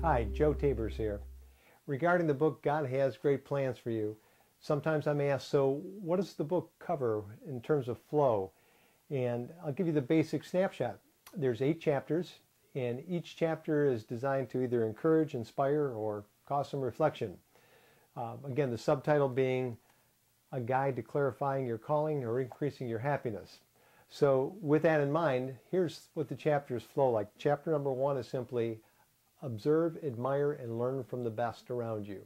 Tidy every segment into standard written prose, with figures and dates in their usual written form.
Hi, Joe Tabers here. Regarding the book God Has Great Plans for You, sometimes I'm asked, so what does the book cover in terms of flow? And I'll give you the basic snapshot. There's 8 chapters, and each chapter is designed to either encourage, inspire, or cause some reflection. Again, the subtitle being A Guide to Clarifying Your Calling or Increasing Your Happiness. So with that in mind, here's what the chapters flow like. Chapter number 1 is simply observe, admire, and learn from the best around you.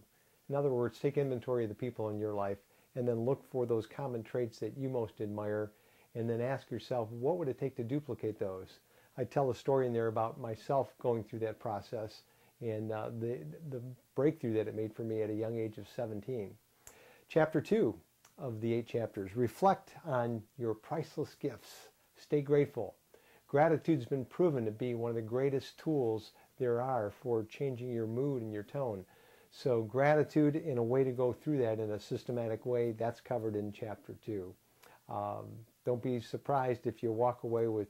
In other words, take inventory of the people in your life and then look for those common traits that you most admire and then ask yourself, what would it take to duplicate those? I tell a story in there about myself going through that process and the breakthrough that it made for me at a young age of 17. Chapter 2 of the 8 chapters, reflect on your priceless gifts. Stay grateful. Gratitude's been proven to be one of the greatest tools there are for changing your mood and your tone. So gratitude and a way to go through that in a systematic way, that's covered in chapter 2. Don't be surprised if you walk away with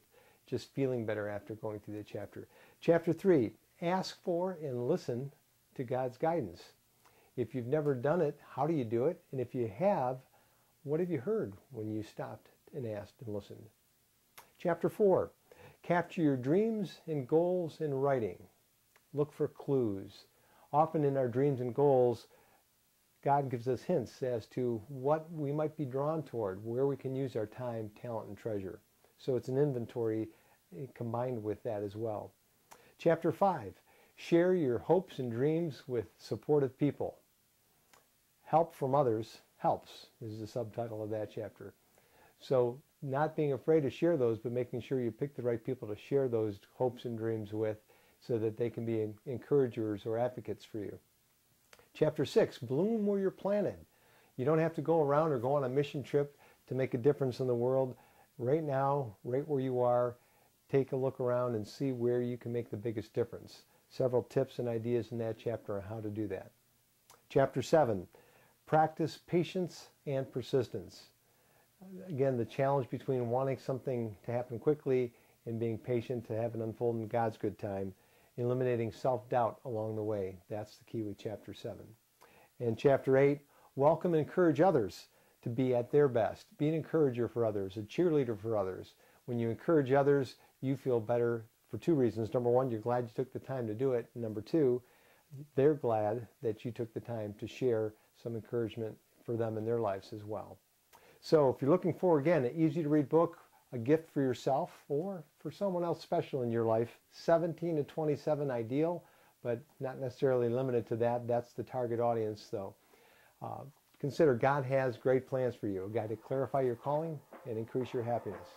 just feeling better after going through the chapter. Chapter 3, ask for and listen to God's guidance. If you've never done it, how do you do it? And if you have, what have you heard when you stopped and asked and listened? Chapter 4, capture your dreams and goals in writing. Look for clues. Often in our dreams and goals, God gives us hints as to what we might be drawn toward, where we can use our time, talent, and treasure. So it's an inventory combined with that as well. Chapter 5, share your hopes and dreams with supportive people. Help from others helps is the subtitle of that chapter. So not being afraid to share those, but making sure you pick the right people to share those hopes and dreams with so that they can be encouragers or advocates for you. Chapter 6, bloom where you're planted. You don't have to go around or go on a mission trip to make a difference in the world. Right now, right where you are, take a look around and see where you can make the biggest difference. Several tips and ideas in that chapter on how to do that. Chapter 7, practice patience and persistence. Again, the challenge between wanting something to happen quickly and being patient to have it unfold in God's good time, eliminating self-doubt along the way. That's the key with Chapter 7. And Chapter 8, welcome and encourage others to be at their best. Be an encourager for others, a cheerleader for others. When you encourage others, you feel better for 2 reasons. Number 1, you're glad you took the time to do it. And number 2, they're glad that you took the time to share some encouragement for them in their lives as well. So if you're looking for, again, an easy-to-read book, a gift for yourself or for someone else special in your life, 17 to 27 ideal, but not necessarily limited to that. That's the target audience, though. Consider God Has Great Plans for You, a guide to clarify your calling and increase your happiness.